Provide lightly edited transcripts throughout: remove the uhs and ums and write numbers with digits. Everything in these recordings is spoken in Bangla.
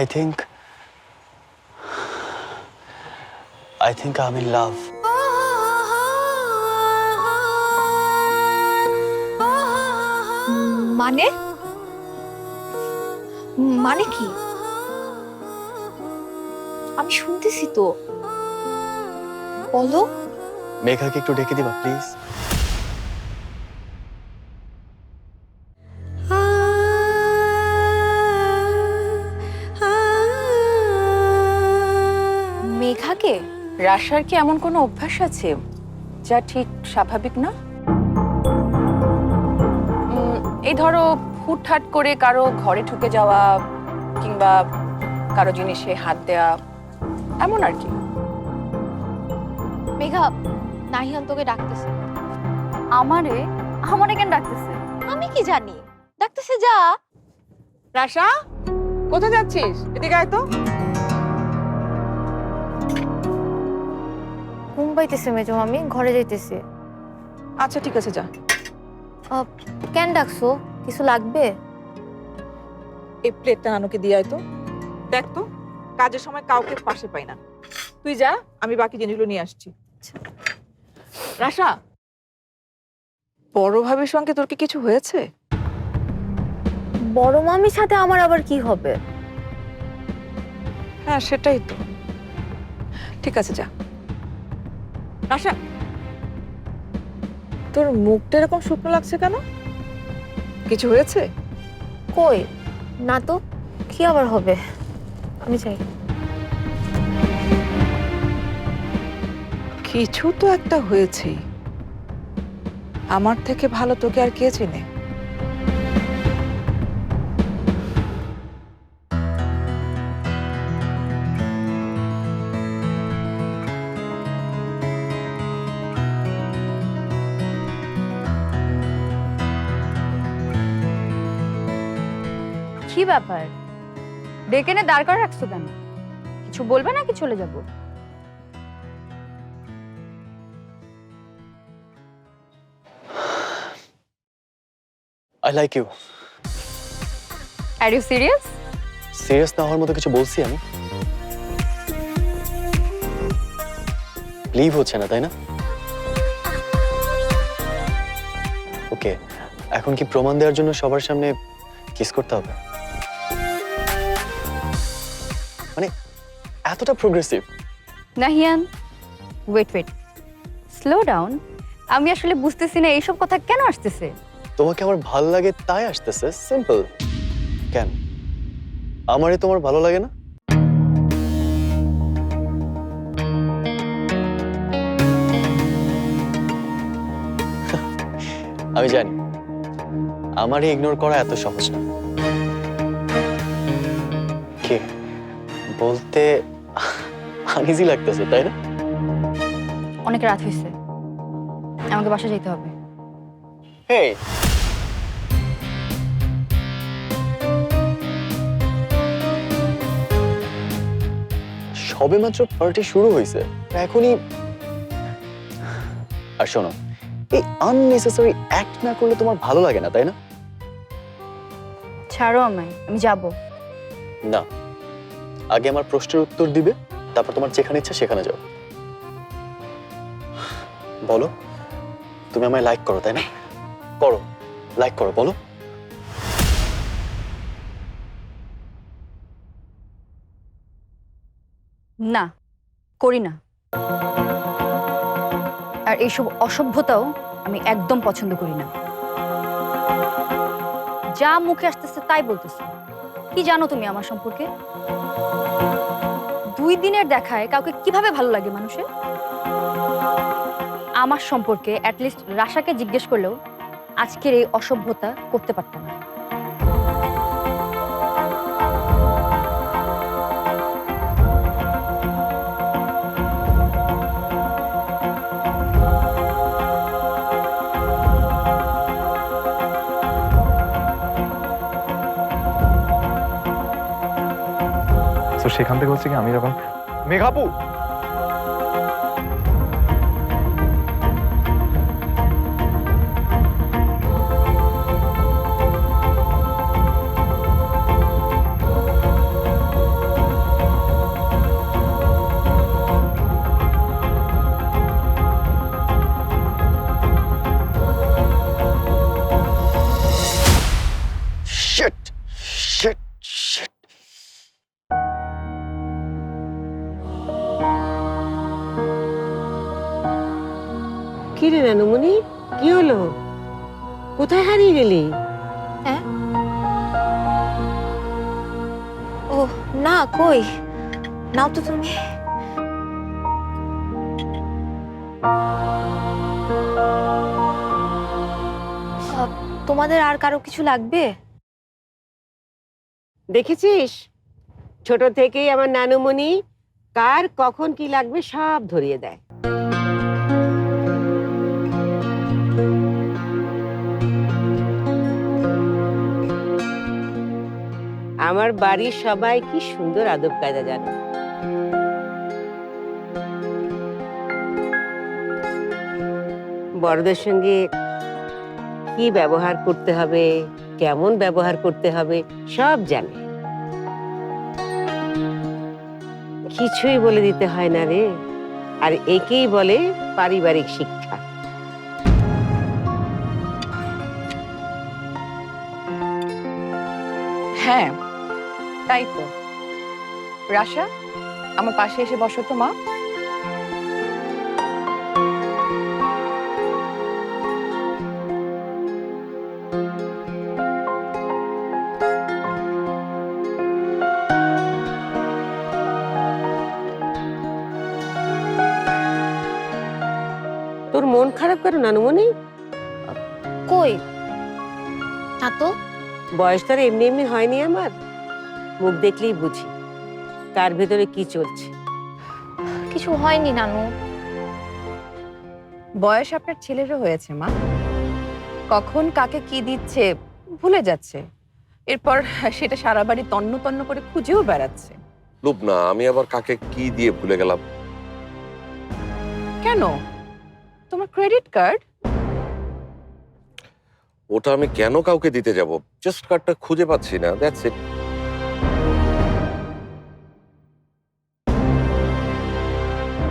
I think I'm in love. মানে মানে কি? আমি শুনতেছি তো, বলো। মেঘাকে একটু ডেকে দিবা প্লিজ। মেঘাকে? রাশার কি এমন কোনো অভ্যাস আছে যা ঠিক স্বাভাবিক না? এই ধরো হুটহাট করে কারো ঘরে ঢুকে যাওয়া কিংবা কারো জিনিসে হাত দেয়া, এমন আর কি। মেঘা, নাহিয়ান তোকে ডাকতেছে। আমারে আমারে কেন ডাকতেছে? আমি কি জানি, ডাকতেছে, যা। রাশা, কোথায় যাচ্ছিস? এদিকে আয় তো। ঘুম পাইতেছে মেজো মামি, ঘরে যাইতেছে। আচ্ছা ঠিক আছে, যা। কেন ডাকছো? কিছু লাগবে? এই প্লেটটা নানুকে দিয়ে আয় তো। দেখ তো, কাজের সময় কাউকে পাশে পাই না। তুই যা, আমি বাকি জিনিসগুলো নিয়ে আসছি। রাশা, বড় ভাবির সঙ্গে তোর কি কিছু হয়েছে? বড় মামির সাথে আমার আবার কি হবে? হ্যাঁ সেটাই তো। ঠিক আছে, যা। রাশা, তোর মুখটা এরকম শুকনো লাগছে কেন? কিছু হয়েছে? কই না তো, কি আবার হবে? আমি চাই। কিছু তো একটা হয়েছেই। আমার থেকে ভালো তোকে আর কে চেনে? কি ব্যাপার? ডেকে এনে দাঁড় করে রাখছো কেন? কিছু বলবে নাকি চলে যাব? I like you. Are you serious? Serious না হওয়ার মতো কিছু বলছি আমি? লিভ হচ্ছে না, তাই না? ওকে, এখন কি প্রমাণ দেওয়ার জন্য সবার সামনে কিস করতে হবে? মানে এতটা progressive? Nahiyan, wait, slow down. আমি আসলে বুঝতেছি না এইসব কথা কেন আসতেছে। তোমাকে আমার ভালো লাগে তাই আসতেছে, সিম্পল। কেন আমারই তোমার ভালো লাগে না? আমি জানি আমারই ইগনোর করা এত সহজ না। কে বলতে আনইজি লাগতেছে, তাই না? অনেক রাত হয়েছে, আমাকে বাসা যেতে হবে। হেই, সবেমাত্র পার্টি শুরু হয়েছে, এখনই? আর শোনো, এই আননেসেসারি অ্যাক্ট না করলে তোমার ভালো লাগে না, তাই না? ছাড়ো আমায়, আমি যাব। না, আগে আমার প্রশ্নের উত্তর দিবে, তারপর তোমার যেখানে ইচ্ছা সেখানে যাও। বলো, তুমি আমায় লাইক করো, তাই না? করো, লাইক করো, বলো। না, করি না। আর এইসব অসভ্যতাও আমি একদম পছন্দ করি না। যা মুখে আসতেছে তাই বলতেছে। কি জানো তুমি আমার সম্পর্কে? 2 দিনের দেখায় কাউকে কিভাবে ভালো লাগে মানুষের? আমার সম্পর্কে অ্যাটলিস্ট রাশাকে জিজ্ঞেস করলেও আজকের এই অসভ্যতা করতে পারতাম না। তো সেখান থেকে হচ্ছে কি আমি যখন মেঘাপু Shit. কি রে নানুমণি, কি হলো? কোথায় হারিয়ে গেলি? ও না, কই নাও তো তুমি। তোমাদের আর কারো কিছু লাগবে? দেখেছিস, ছোট থেকেই আমার নানুমণি কার কখন কি লাগবে সব ধরিয়ে দেয়। আমার বাড়ির সবাই কি সুন্দর আদব কায়দা জানে। বড়দের সঙ্গে কি ব্যবহার করতে হবে, কেমন ব্যবহার করতে হবে সব জানে। কিছুই বলে দিতে হয় না রে, আর একেই বলে পারিবারিক শিক্ষা। হ্যাঁ, তাই তো। রাশা, আমার পাশে এসে বসো তো মা। তোর মন খারাপ কেন নানুমণি? কই না তো। বয়স তো আর এমনি এমনি হয়নি আমার, মুখ দেখলেই বুঝি তার ভেতরে কি চলছে। কিছু হয়নি নানু। বয়স আপনার ছেলেরও হয়েছে মা, কখন কাকে কি দিচ্ছে ভুলে যাচ্ছে, এরপর সেটা সারা বাড়ি তন্ন তন্ন করে খুঁজেও বেড়াচ্ছে। লুবনা, আমি আবার কাকে কি দিয়ে ভুলে গেলাম? কেন? তোমার ক্রেডিট কার্ড? ওটা আমি কেন কাউকে দিতে যাব? জাস্ট কার্ডটা খুঁজে পাচ্ছি না, দ্যাটস ইট।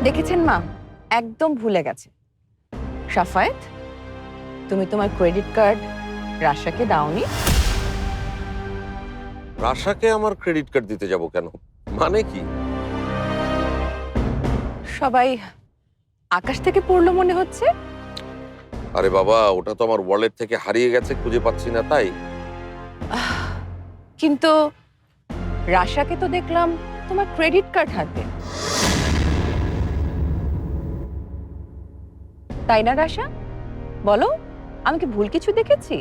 দেখেছেন মা, একদম ভুলে গেছে। সাফায়েত, তুমি তোমার ক্রেডিট কার্ড রাশাকে দাওনি? রাশাকে আমার ক্রেডিট কার্ড দিতে যাব কেন? মানে কি? সবাই আকাশ থেকে পড়লো মনে হচ্ছে। আরে বাবা, ওটা তো আমার ওয়ালেট থেকে হারিয়ে গেছে, খুঁজে পাচ্ছি না তাই। কিন্তু রাশাকে তো দেখলাম তোমার ক্রেডিট কার্ড হাতে, তাই না রাশা? বলো, আমি কি ভুল কিছু দেখেছি?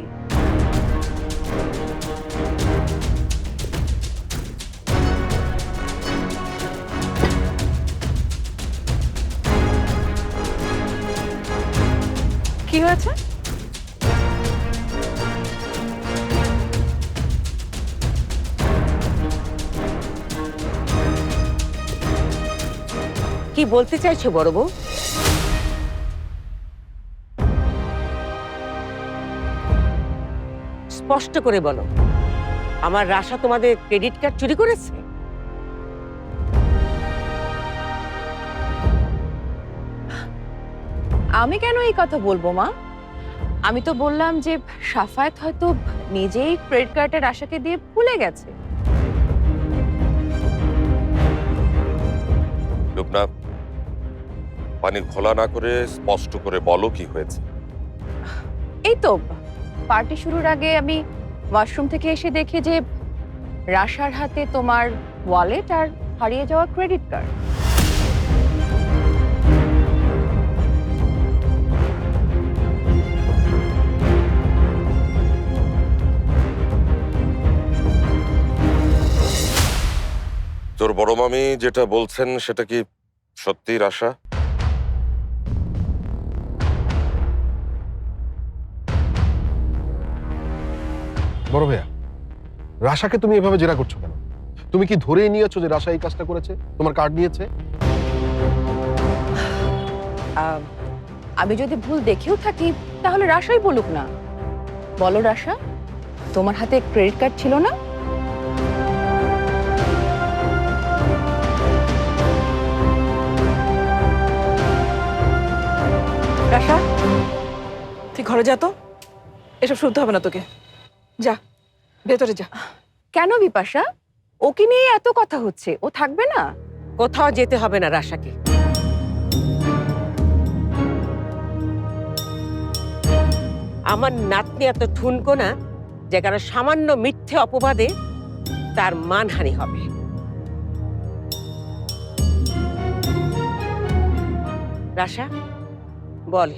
কি হয়েছে? কি বলতে চাইছো বড় বউ? স্পষ্ট করে বলো, আমার রাশা তোমাদের ক্রেডিট কার্ড চুরি করেছে? আমি কেন এই কথা বলবো মা? আমি তো বললাম যে সাফায়েত হয়তো নিজেই ক্রেডিট কার্ডের রাশাকে দিয়ে ভুলে গেছে। লুবনা, পানি ঘোলা না করে স্পষ্ট করে বলো কি হয়েছে। এই তো পার্টি শুরুর আগে আমি ওয়াশরুম থেকে এসে দেখি যে রাশার হাতে তোমার ওয়ালেট আর হারিয়ে যাওয়া ক্রেডিট কার্ড। তোর বড় মামি যেটা বলছেন সেটা কি সত্যি রাশা? বড় ভাইয়া, রাশাকে তুমি এভাবে জেরা করছো কেন? তুমি কি ধরে নিয়েছো যে রাশা এই কাজটা করেছে, তোমার কার্ড নিয়েছে? আমি যদি ভুল দেখেও থাকি তাহলে রাশাই বলুক না। বলো রাশা, তোমার হাতে ক্রেডিট কার্ড ছিল না? রাশা, তুই ঘরে যা তো, এসব শুনতে হবে না তোকে। যা ভেতরে যা। কেন বিপাশা? ওকে নিয়ে এত কথা হচ্ছে, ও থাকবে না? কোথাও যেতে হবে না রাশাকে। আমার নাতনি এত ঠুনকো না যে কারো সামান্য মিথ্যে অপবাদে তার মানহানি হবে। রাশা, বল,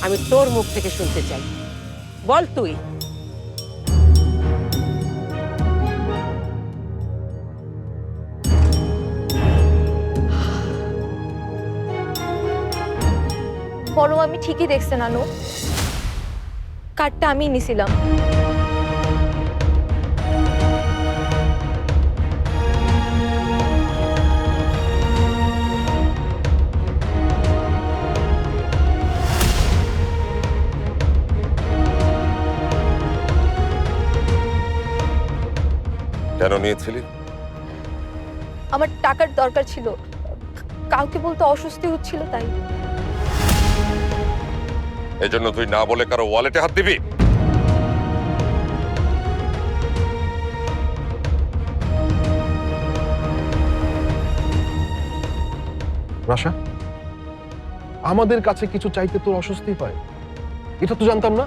আমি তোর মুখ থেকে শুনতে চাই। বল তুই। বড় আমি ঠিকই দেখছে নানু, কার্ডটা আমি নিছিলাম। কেন নিয়েছিলি? আমার টাকার দরকার ছিল, কাউকে বলতে অস্বস্তি হচ্ছিল তাই। এজন্য তুই না বলে কারো ওয়ালেটে হাত দিবি? রাশা, আমাদের কাছে কিছু চাইতে তোর অস্বস্তি হয়, এটা তো জানতাম না।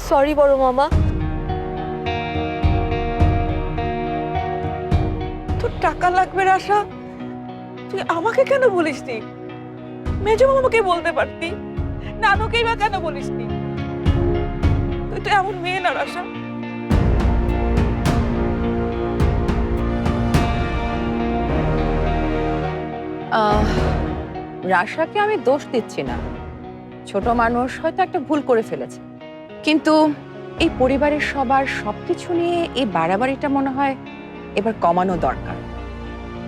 সরি বড় মামা। তোর টাকা লাগবে রাশা, তুই আমাকে কেন বলিসনি? মেজো মামাকে বলতে পারতি, নানুকেই বা কেন বলিসনি? তুই তো এমন মেয়ে না রাশা। রাশাকে আমি দোষ দিচ্ছি না, ছোট মানুষ হয়তো একটা ভুল করে ফেলেছে, কিন্তু এই পরিবারের সবার সবকিছু নিয়ে এই বাড়াবাড়িটা মনে হয় এবার কমানো দরকার।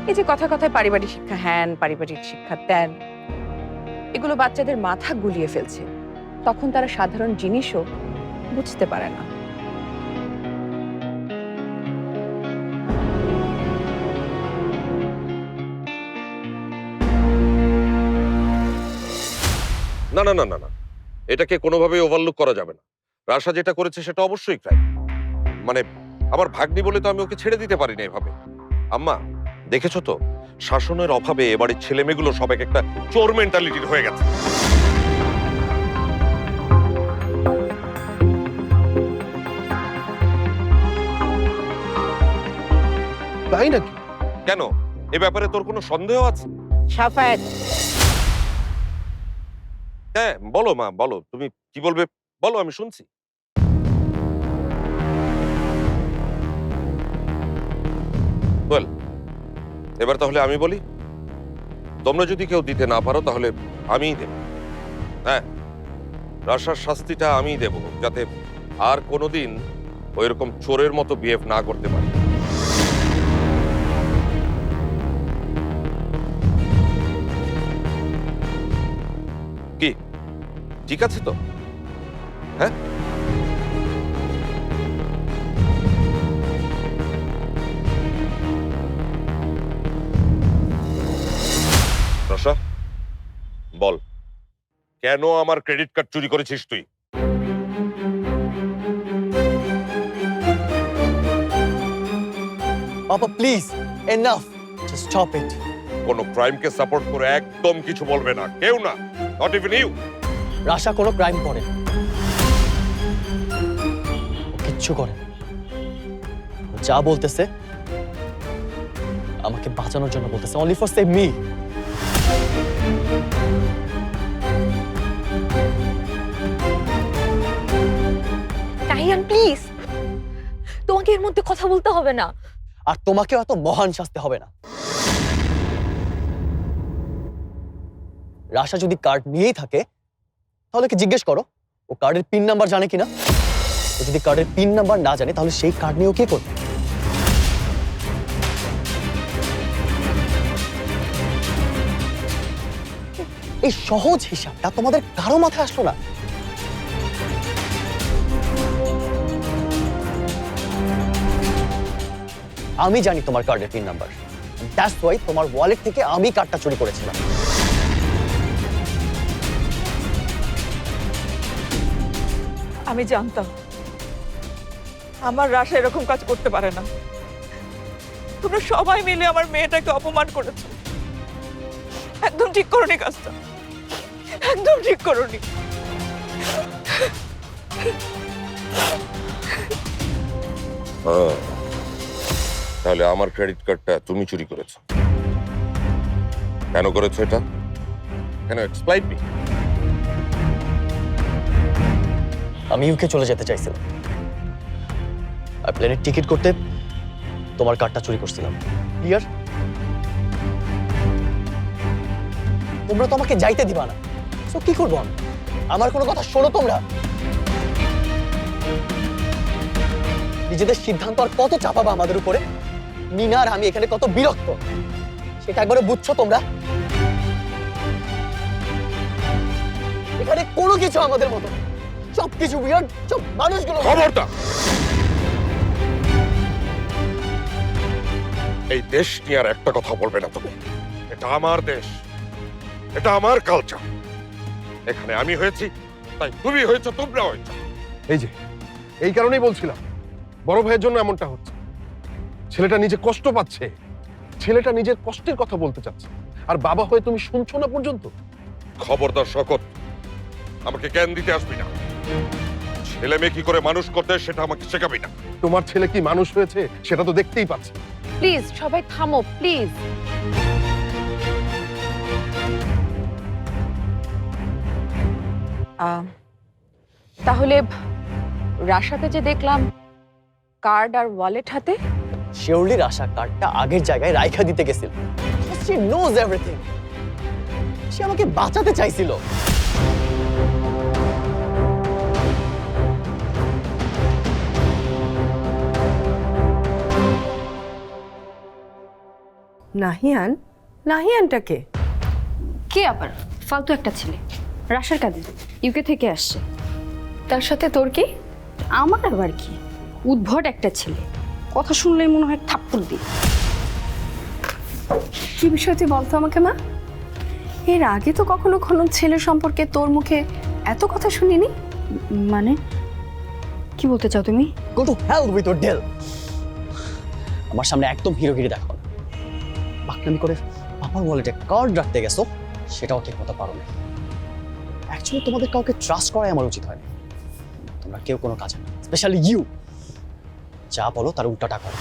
এই যে কথা কথায় পারিবারিক শিক্ষা হ্যান, পারিবারিক শিক্ষা ত্যান, এগুলো বাচ্চাদের মাথা গুলিয়ে ফেলছে, তখন তারা সাধারণ জিনিসও বুঝতে পারে না। না না না না না, এটাকে কোনোভাবেই ওভারলুক করা যাবে না। রাশা যেটা করেছে সেটা অবশ্যই ক্রাইম। মানে আমার ভাগ্নি বলে তো আমি ওকে ছেড়ে দিতে পারি না এভাবে। আম্মা, দেখেছো তো শাসনের অভাবে এবারের ছেলেমেয়েগুলো সব এক একটা চোর মেন্টালিটির হয়ে গেছে। তাই নাকি? কেন, এ ব্যাপারে তোর কোনো সন্দেহ আছে? সাফায়াত, হ্যাঁ বলো মা, বলো, তুমি কি বলবে বলো, আমি শুনছি। বল, এবার তাহলে আমি বলি। তোমরা যদি কেউ দিতে না পারো তাহলে আমিই দেব। হ্যাঁ, রাশার শাস্তিটা আমিই দেব, যাতে আর কোনোদিন ওই রকম চোরের মতো বিহেভ না করতে পারে। কি ঠিক আছে তো? হ্যাঁ, রাশা বল, কেন আমার ক্রেডিট কার্ড চুরি করেছিস তুই? Papa please, enough, just stop it. কোন ক্রাইমকে সাপোর্ট করে একদম কিছু বলবে না, কেউ না, নট ইভেন ইউ। রাশা কোনো ক্রাইম করে না। ও কিচ্ছু করে না। ও যা বলতেছে আমাকে বাঁচানোর জন্য বলতেছে, only for save me. Tahiyan please, তোমাকে এর মধ্যে কথা বলতে হবে না। আর তোমাকেও এত মহান শাস্তি হবে না। রাশা যদি কার্ড নিয়েই থাকে তাহলে কি জিজ্ঞেস করো ও কার্ডের পিন নাম্বার জানে কিনা। ও যদি কার্ডের পিন নাম্বার না জানে তাহলে সেই কার্ড নিয়ে ও কি করবে? এই সহজ হিসাবটা তোমাদের কারো মাথায় আসলো না। আমি জানি তোমার কার্ডের পিন নাম্বার, দ্যাটস ওয়াই তোমার ওয়ালেট থেকে আমি কার্ডটা চুরি করেছিলাম। আমি জানতাম আমার রাশা এরকম কাজ করতে পারে না। তোমরা সবাই মিলে আমার মেয়েটাকে অপমান করেছো। একদম ঠিক করোনি কাজটা, একদম ঠিক করোনি। তাহলে আমার ক্রেডিট কার্ডটা তুমি চুরি করেছো। কেন করেছো এটা? কেন? Explain me. আমি ইউকে চলে যেতে চাইছিলাম, আর প্লেনের টিকিট করতে তোমার কার্ডটা চুরি করছিলাম। ক্লিয়ার? তোমরা তো আমাকে যাইতে দিবা না, তো কি করবো আমি? আমার কোনো কথা শোনো তোমরা। নিজেদের সিদ্ধান্ত আর কত চাপাবা আমাদের উপরে? মিনা আর আমি এখানে কত বিরক্ত সেটা একবারে বুঝছো তোমরা? এখানে কোনো কিছু আমাদের মতো না। সবকিছু উইয়ার্ড, সব মানুষগুলো। খবরদার! এই দেশ নিয়ে আর একটা কথা বলবে না তুমি। এটা আমার দেশ, এটা আমার কালচার। এখানে আমি হয়েছি, তাই তুমি হয়েছো, তোমরা হয়েছো। এই যে এই কারণেই বলছিলাম বড় ভাইয়ের জন্য এমনটা হচ্ছে। ছেলেটা নিজে কষ্ট পাচ্ছে, ছেলেটা নিজের কষ্টের কথা বলতে চাচ্ছে, আর বাবা হয়ে তুমি শুনছো না পর্যন্ত। খবরদার শকত, আমাকে জ্ঞান দিতে আসবি না। ছেলে মেয়ে কি করে মানুষ করতে হয় সেটা আমাকে শেখাবি না। তোমার ছেলে কি মানুষ হয়েছে সেটা তো দেখতেই পাচ্ছি। প্লিজ সবাই থামো, প্লিজ। তাহলে রাশাকে যে দেখলাম কার্ড আর ওয়ালেট হাতে, শিওরলি রাশা কার্ডটা আগের জায়গায় রাইখা দিতে গেছিল। She knows everything. সে আমাকে বাঁচাতে চাইছিল। নাহিয়ান? নাহিয়ানটাকে? কে আবার? ফালতু একটা ছেলে, রাশার কাজে, ইউকে থেকে আসছে। তার সাথে তোর কি? আমার আবার কি? উদ্ভট একটা ছেলে, কথা শুনলেই মনে হয় থাপ্পড় দিই। কি বিষয় তুই বলতো আমাকে মা? এর আগে তো কখনো কোনো ছেলে সম্পর্কে তোর মুখে এত কথা শুনিনি। মানে কি বলতে চাও তুমি? Go to hell with your deal. আমার সামনে একদম হিরোগিরি দেখো না। বাকনামি করে পাপার ওয়ালেটে কার্ড রাখতে গেছো, সেটাও ঠিক মতো পারো না। অ্যাকচুয়ালি তোমাদের কাউকে ট্রাস্ট করাই আমার উচিত হয়নি। তোমরা কেউ কোনো কাজে না, স্পেশালি ইউ। যা বলো তার উল্টাটা করো।